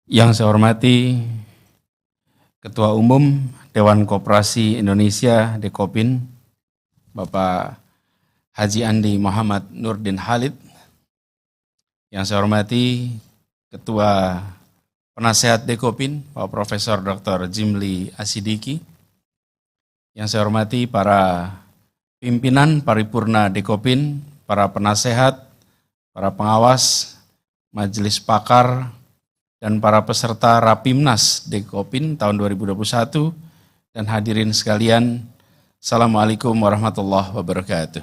Yang saya hormati Ketua Umum Dewan Koperasi Indonesia Dekopin, Bapak Haji Andi Muhammad Nurdin Halid. Yang saya hormati Ketua Penasehat Dekopin, Pak Profesor Dr. Jimli Asidiki. Yang saya hormati para pimpinan paripurna Dekopin, para penasehat, para pengawas, majelis pakar, dan para peserta Rapimnas Dekopin tahun 2021, dan hadirin sekalian, Assalamualaikum warahmatullahi wabarakatuh.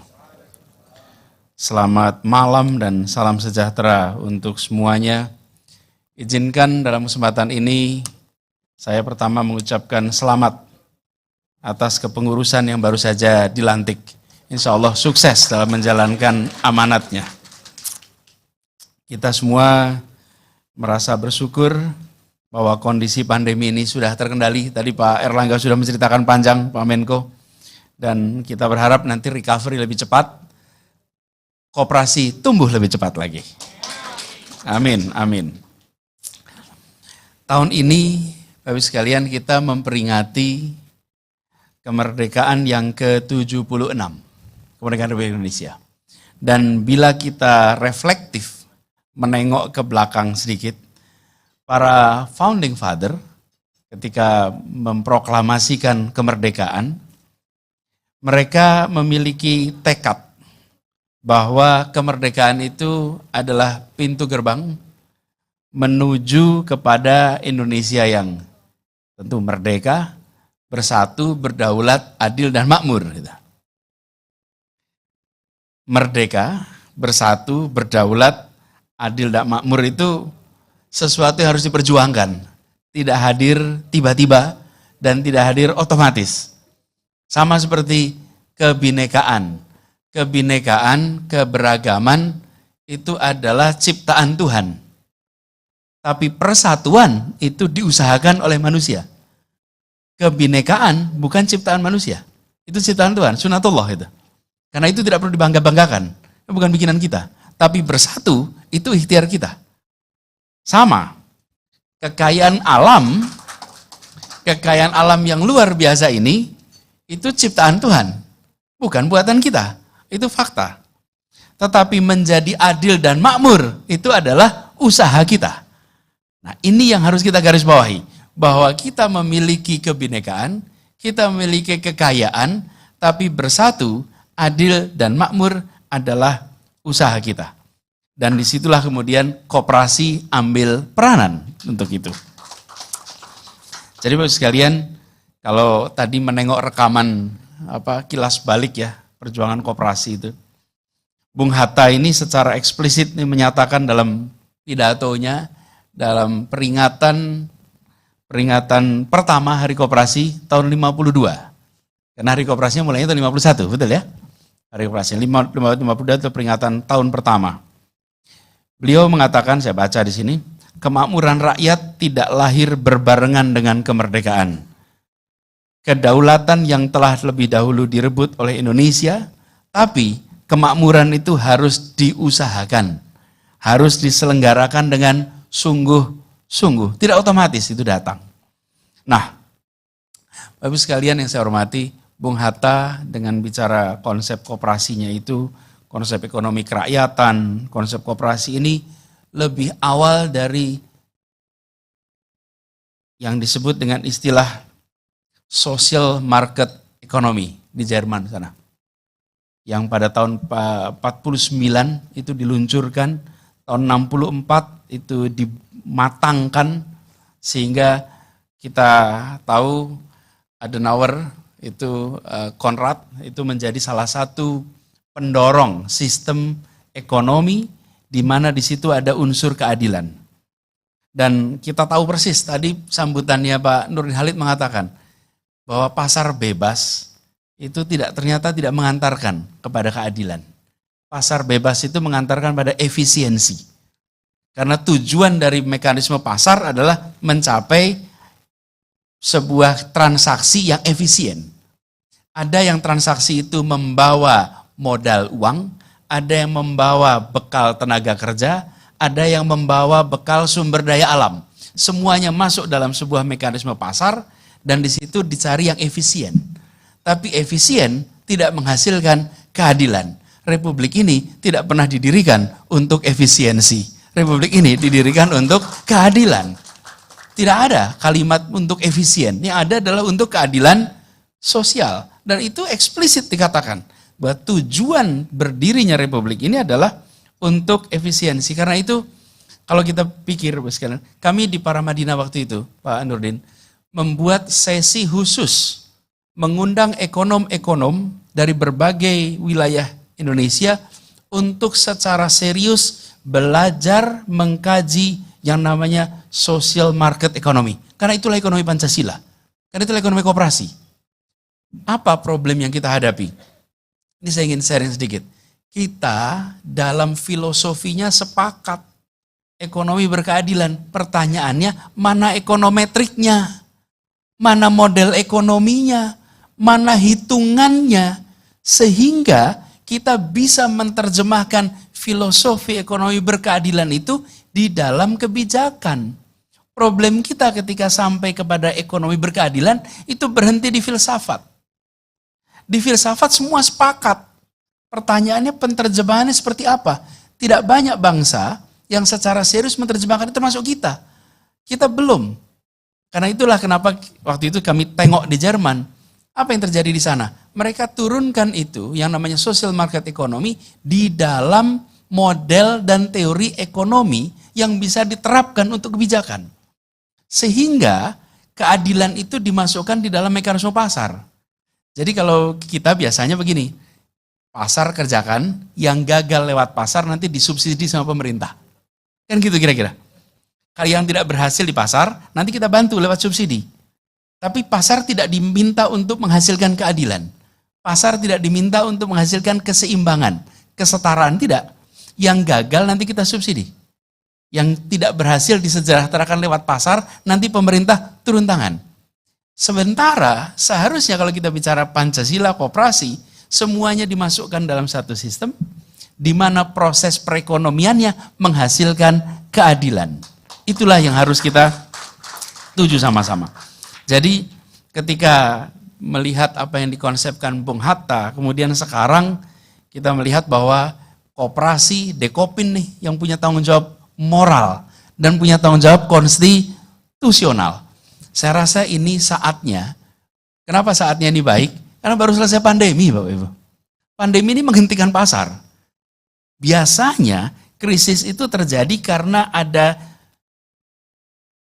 Selamat malam dan salam sejahtera untuk semuanya. Izinkan dalam kesempatan ini, saya pertama mengucapkan selamat atas kepengurusan yang baru saja dilantik. Insya Allah sukses dalam menjalankan amanatnya. Kita semua merasa bersyukur bahwa kondisi pandemi ini sudah terkendali. Tadi Pak Erlangga sudah menceritakan panjang, Pak Menko. Dan kita berharap nanti recovery lebih cepat, koperasi tumbuh lebih cepat lagi. Amin, amin. Tahun ini, Bapak sekalian, kita memperingati kemerdekaan yang ke-76, kemerdekaan Republik Indonesia. Dan bila kita reflektif, menengok ke belakang sedikit, para founding father ketika memproklamasikan kemerdekaan, mereka memiliki tekad bahwa kemerdekaan itu adalah pintu gerbang menuju kepada Indonesia yang tentu merdeka, bersatu, berdaulat, adil, dan makmur. Merdeka, bersatu, berdaulat, adil dan makmur itu sesuatu yang harus diperjuangkan. Tidak hadir tiba-tiba dan tidak hadir otomatis. Sama seperti kebinekaan. Kebinekaan, keberagaman itu adalah ciptaan Tuhan. Tapi persatuan itu diusahakan oleh manusia. Kebinekaan bukan ciptaan manusia. Itu ciptaan Tuhan, sunatullah itu. Karena itu tidak perlu dibangga-banggakan. Itu bukan bikinan kita. Tapi bersatu itu ikhtiar kita. Sama, kekayaan alam yang luar biasa ini, itu ciptaan Tuhan, bukan buatan kita, itu fakta. Tetapi menjadi adil dan makmur, itu adalah usaha kita. Nah, ini yang harus kita garis bawahi, bahwa kita memiliki kebinekaan, kita memiliki kekayaan, tapi bersatu, adil dan makmur adalah usaha kita. Dan disitulah kemudian koperasi ambil peranan untuk itu. Jadi Bapak sekalian, kalau tadi menengok rekaman kilas balik ya, perjuangan koperasi itu, Bung Hatta ini secara eksplisit ini menyatakan dalam pidatonya, dalam peringatan pertama Hari Koperasi tahun 52. Karena Hari Koperasinya mulainya tahun 51, betul ya? Hari Koperasi 52 itu peringatan tahun pertama. Beliau mengatakan, saya baca di sini, kemakmuran rakyat tidak lahir berbarengan dengan kemerdekaan. Kedaulatan yang telah lebih dahulu direbut oleh Indonesia, tapi kemakmuran itu harus diusahakan, harus diselenggarakan dengan sungguh-sungguh, tidak otomatis itu datang. Nah, Bapak sekalian yang saya hormati, Bung Hatta dengan bicara konsep koperasinya itu, konsep ekonomi kerakyatan, konsep koperasi ini lebih awal dari yang disebut dengan istilah social market economy di Jerman sana. Yang pada tahun 49 itu diluncurkan, tahun 64 itu dimatangkan, sehingga kita tahu Adenauer itu Konrad itu menjadi salah satu pendorong sistem ekonomi di mana di situ ada unsur keadilan. Dan kita tahu persis tadi sambutannya Pak Nurdin Halid mengatakan bahwa pasar bebas itu ternyata tidak mengantarkan kepada keadilan. Pasar bebas itu mengantarkan pada efisiensi. Karena tujuan dari mekanisme pasar adalah mencapai sebuah transaksi yang efisien. Ada yang transaksi itu membawa modal uang, ada yang membawa bekal tenaga kerja, ada yang membawa bekal sumber daya alam. semuanya masuk dalam sebuah mekanisme pasar dan di situ dicari yang efisien. Tapi efisien tidak menghasilkan keadilan. Republik ini tidak pernah didirikan untuk efisiensi. Republik ini didirikan untuk keadilan. Tidak ada kalimat untuk efisien. Yang ada adalah untuk keadilan sosial. Dan itu eksplisit dikatakan bahwa tujuan berdirinya Republik ini adalah untuk efisiensi. Karena itu kalau kita pikir, kami di Paramadina waktu itu, Pak Nurdin, membuat sesi khusus mengundang ekonom-ekonom dari berbagai wilayah Indonesia untuk secara serius belajar mengkaji yang namanya social market economy. Karena itulah ekonomi Pancasila. Karena itulah ekonomi koperasi. Apa problem yang kita hadapi? Ini saya ingin sharing sedikit. Kita dalam filosofinya sepakat ekonomi berkeadilan. Pertanyaannya, mana ekonometriknya? Mana model ekonominya? Mana hitungannya? Sehingga kita bisa menerjemahkan filosofi ekonomi berkeadilan itu di dalam kebijakan. Problem kita ketika sampai kepada ekonomi berkeadilan itu berhenti di filsafat. Di filsafat semua sepakat. Pertanyaannya penerjemahannya seperti apa? Tidak banyak bangsa yang secara serius menerjemahkan itu, termasuk kita. Kita belum. Karena itulah kenapa waktu itu kami tengok di Jerman. Apa yang terjadi di sana? Mereka turunkan itu yang namanya social market economy di dalam model dan teori ekonomi yang bisa diterapkan untuk kebijakan. Sehingga keadilan itu dimasukkan di dalam mekanisme pasar. Jadi kalau kita biasanya begini, pasar kerjakan, yang gagal lewat pasar nanti disubsidi sama pemerintah. Kan gitu kira-kira. Kalau yang tidak berhasil di pasar, nanti kita bantu lewat subsidi. Tapi pasar tidak diminta untuk menghasilkan keadilan. Pasar tidak diminta untuk menghasilkan keseimbangan, kesetaraan, tidak. Yang gagal nanti kita subsidi. Yang tidak berhasil disejahterakan lewat pasar, nanti pemerintah turun tangan. Sementara seharusnya kalau kita bicara Pancasila, koperasi, semuanya dimasukkan dalam satu sistem, di mana proses perekonomiannya menghasilkan keadilan. Itulah yang harus kita tuju sama-sama. Jadi ketika melihat apa yang dikonsepkan Bung Hatta, kemudian sekarang kita melihat bahwa koperasi, Dekopin nih yang punya tanggung jawab moral dan punya tanggung jawab konstitusional. Saya rasa ini saatnya. Kenapa saatnya ini baik? Karena baru selesai pandemi, Bapak Ibu. Pandemi ini menghentikan pasar. Biasanya krisis itu terjadi karena ada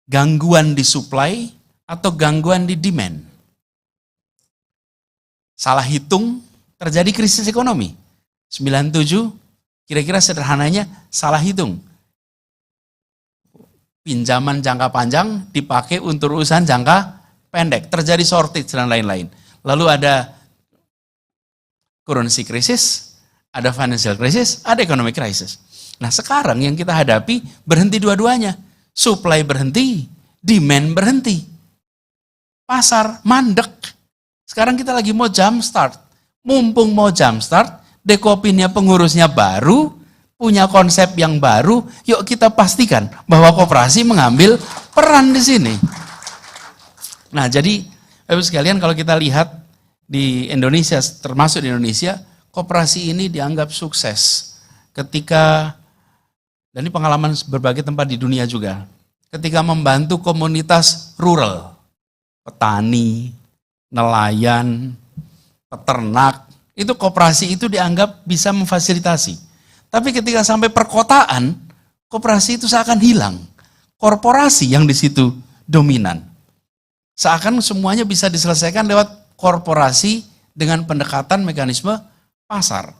gangguan di supply atau gangguan di demand. Salah hitung, terjadi krisis ekonomi. 97, kira-kira sederhananya salah hitung. Pinjaman jangka panjang dipakai untuk urusan jangka pendek. Terjadi shortage dan lain-lain. Lalu ada currency crisis, ada financial crisis, ada economic crisis. Nah sekarang yang kita hadapi berhenti dua-duanya. Supply berhenti, demand berhenti. Pasar mandek. Sekarang kita lagi mau jump start. Mumpung mau jump start, Dekopinnya pengurusnya baru, punya konsep yang baru, yuk kita pastikan bahwa koperasi mengambil peran di sini. Nah jadi, Bapak sekalian kalau kita lihat di Indonesia, termasuk di Indonesia, koperasi ini dianggap sukses. Ketika, dan ini pengalaman berbagai tempat di dunia juga, ketika membantu komunitas rural, petani, nelayan, peternak, itu koperasi itu dianggap bisa memfasilitasi. Tapi ketika sampai perkotaan, koperasi itu seakan hilang. Korporasi yang di situ dominan. Seakan semuanya bisa diselesaikan lewat korporasi dengan pendekatan mekanisme pasar.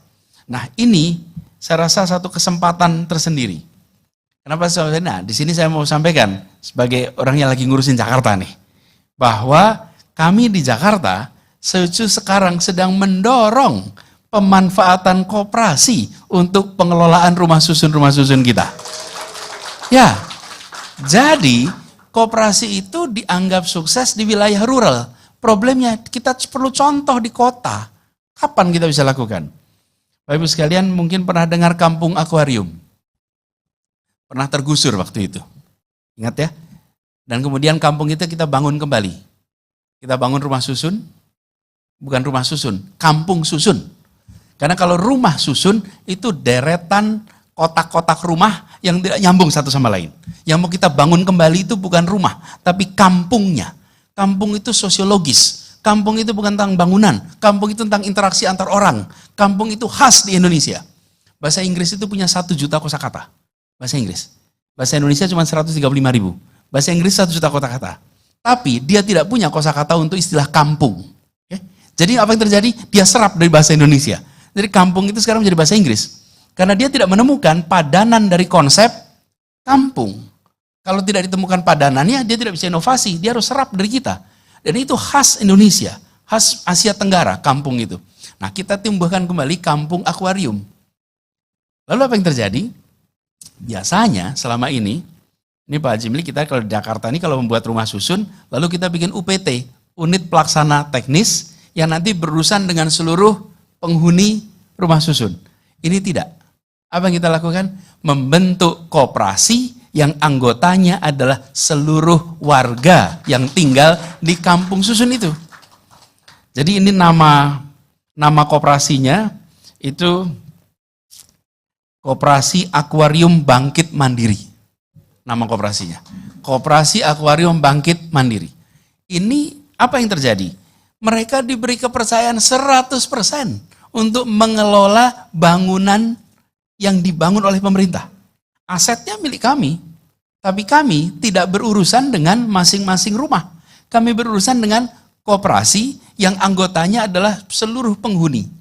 Nah ini saya rasa satu kesempatan tersendiri. Kenapa saya? Nah di sini saya mau sampaikan sebagai orang yang lagi ngurusin Jakarta nih, bahwa kami di Jakarta sekarang sedang mendorong pemanfaatan koperasi untuk pengelolaan rumah susun kita. Ya, jadi koperasi itu dianggap sukses di wilayah rural. Problemnya kita perlu contoh di kota. Kapan kita bisa lakukan? Bapak Ibu sekalian mungkin pernah dengar kampung akuarium. Pernah tergusur waktu itu. Ingat ya? Dan kemudian kampung itu kita bangun kembali. Kita bangun rumah susun, bukan rumah susun, kampung susun. Karena kalau rumah susun itu deretan kotak-kotak rumah yang tidak nyambung satu sama lain. Yang mau kita bangun kembali itu bukan rumah, tapi kampungnya. Kampung itu sosiologis. Kampung itu bukan tentang bangunan. Kampung itu tentang interaksi antar orang. Kampung itu khas di Indonesia. Bahasa Inggris itu punya 1 juta kosakata. Bahasa Inggris. Bahasa Indonesia cuma 135.000. Bahasa Inggris 1 juta kosakata. Tapi dia tidak punya kosakata untuk istilah kampung. Oke? Jadi apa yang terjadi? Dia serap dari bahasa Indonesia. Jadi kampung itu sekarang menjadi bahasa Inggris. Karena dia tidak menemukan padanan dari konsep kampung. Kalau tidak ditemukan padanannya, dia tidak bisa inovasi. Dia harus serap dari kita. Dan itu khas Indonesia, khas Asia Tenggara, kampung itu. Nah, kita tumbuhkan kembali kampung akuarium. Lalu apa yang terjadi? Biasanya selama ini Pak Jimli, kita kalau di Jakarta ini kalau membuat rumah susun, lalu kita bikin UPT, unit pelaksana teknis, yang nanti berurusan dengan seluruh penghuni rumah susun. Ini tidak. Apa yang kita lakukan? Membentuk koperasi yang anggotanya adalah seluruh warga yang tinggal di kampung susun itu. Jadi ini nama koperasinya itu Koperasi Akuarium Bangkit Mandiri. Nama koperasinya. Koperasi Akuarium Bangkit Mandiri. Ini apa yang terjadi? Mereka diberi kepercayaan 100% untuk mengelola bangunan yang dibangun oleh pemerintah. Asetnya milik kami, tapi kami tidak berurusan dengan masing-masing rumah. Kami berurusan dengan koperasi yang anggotanya adalah seluruh penghuni.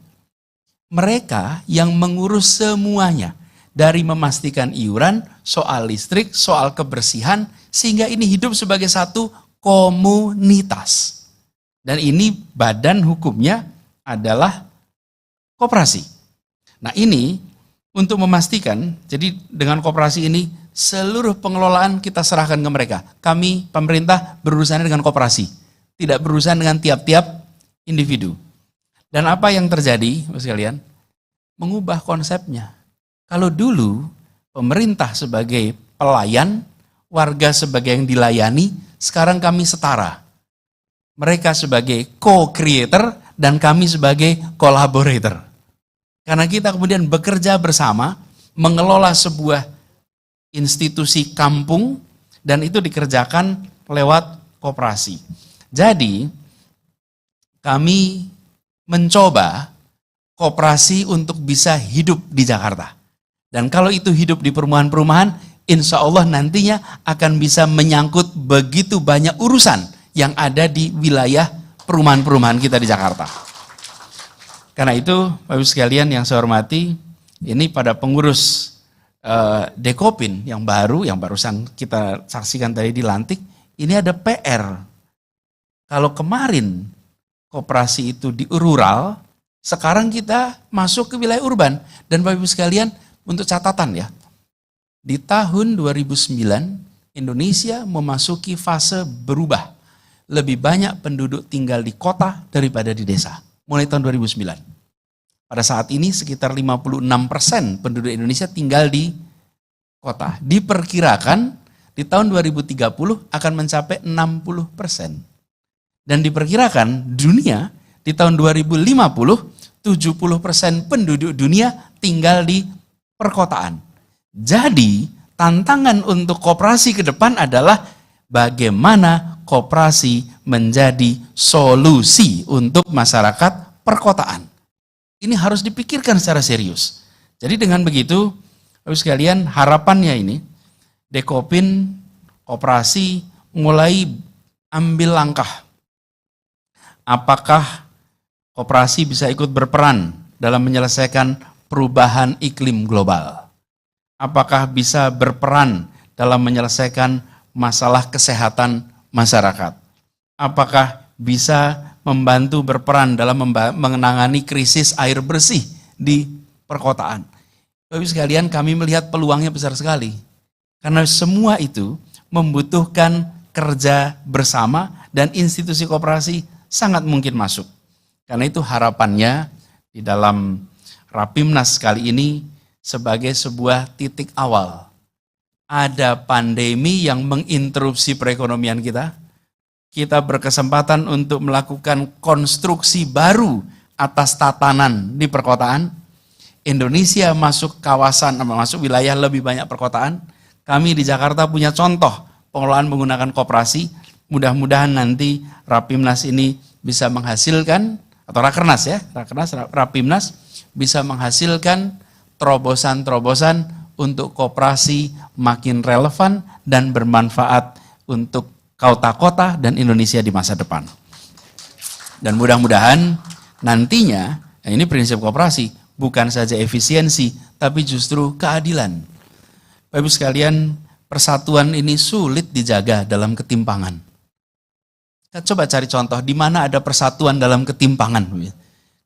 Mereka yang mengurus semuanya, dari memastikan iuran, soal listrik, soal kebersihan, sehingga ini hidup sebagai satu komunitas. Dan ini badan hukumnya adalah koperasi. Nah ini untuk memastikan, jadi dengan koperasi ini seluruh pengelolaan kita serahkan ke mereka. Kami, pemerintah, berurusan dengan koperasi, tidak berurusan dengan tiap-tiap individu. Dan apa yang terjadi, Bapak sekalian? Mengubah konsepnya. Kalau dulu pemerintah sebagai pelayan, warga sebagai yang dilayani, sekarang kami setara. Mereka sebagai co-creator dan kami sebagai collaborator. Karena kita kemudian bekerja bersama, mengelola sebuah institusi kampung, dan itu dikerjakan lewat koperasi. Jadi, kami mencoba koperasi untuk bisa hidup di Jakarta. Dan kalau itu hidup di perumahan-perumahan, insya Allah nantinya akan bisa menyangkut begitu banyak urusan yang ada di wilayah perumahan-perumahan kita di Jakarta. Karena itu, Bapak Ibu sekalian yang saya hormati, ini pada pengurus Dekopin yang baru, yang barusan kita saksikan tadi dilantik, ini ada PR. Kalau kemarin koperasi itu di rural, sekarang kita masuk ke wilayah urban. Dan Bapak Ibu sekalian, untuk catatan ya, di tahun 2009, Indonesia memasuki fase berubah. Lebih banyak penduduk tinggal di kota daripada di desa. Mulai tahun 2009. Pada saat ini sekitar 56% penduduk Indonesia tinggal di kota. Diperkirakan di tahun 2030 akan mencapai 60%. Dan diperkirakan dunia di tahun 2050, 70% penduduk dunia tinggal di perkotaan. Jadi tantangan untuk koperasi ke depan adalah bagaimana koperasi menjadi solusi untuk masyarakat perkotaan. Ini harus dipikirkan secara serius. Jadi dengan begitu, Bapak sekalian, harapannya ini, Dekopin, koperasi mulai ambil langkah. Apakah koperasi bisa ikut berperan dalam menyelesaikan perubahan iklim global? Apakah bisa berperan dalam menyelesaikan masalah kesehatan masyarakat? Apakah bisa membantu berperan dalam menangani krisis air bersih di perkotaan? Bapak sekalian, kami melihat peluangnya besar sekali. Karena semua itu membutuhkan kerja bersama dan institusi koperasi sangat mungkin masuk. Karena itu harapannya di dalam Rapimnas kali ini sebagai sebuah titik awal ada pandemi yang menginterupsi perekonomian kita. Kita berkesempatan untuk melakukan konstruksi baru atas tatanan di perkotaan. Indonesia masuk kawasan, masuk wilayah lebih banyak perkotaan. Kami di Jakarta punya contoh pengelolaan menggunakan koperasi. Mudah-mudahan nanti Rapimnas ini bisa menghasilkan, atau Rakernas ya, Rapimnas bisa menghasilkan terobosan-terobosan untuk koperasi makin relevan dan bermanfaat untuk kota-kota dan Indonesia di masa depan. Dan mudah-mudahan nantinya, ini prinsip koperasi, bukan saja efisiensi, tapi justru keadilan. Bapak Ibu sekalian, persatuan ini sulit dijaga dalam ketimpangan. Kita coba cari contoh, di mana ada persatuan dalam ketimpangan.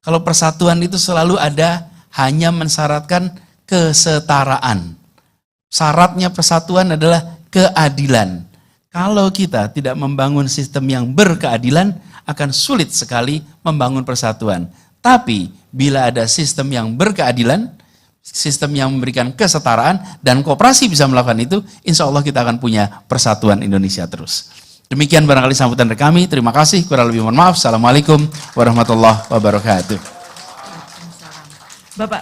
Kalau persatuan itu selalu ada, hanya mensyaratkan kesetaraan. Syaratnya persatuan adalah keadilan. Kalau kita tidak membangun sistem yang berkeadilan, akan sulit sekali membangun persatuan. Tapi bila ada sistem yang berkeadilan, sistem yang memberikan kesetaraan, dan koperasi bisa melakukan itu, insya Allah kita akan punya persatuan Indonesia terus. Demikian barangkali sambutan dari kami. Terima kasih. Kurang lebih mohon maaf. Assalamualaikum warahmatullahi wabarakatuh.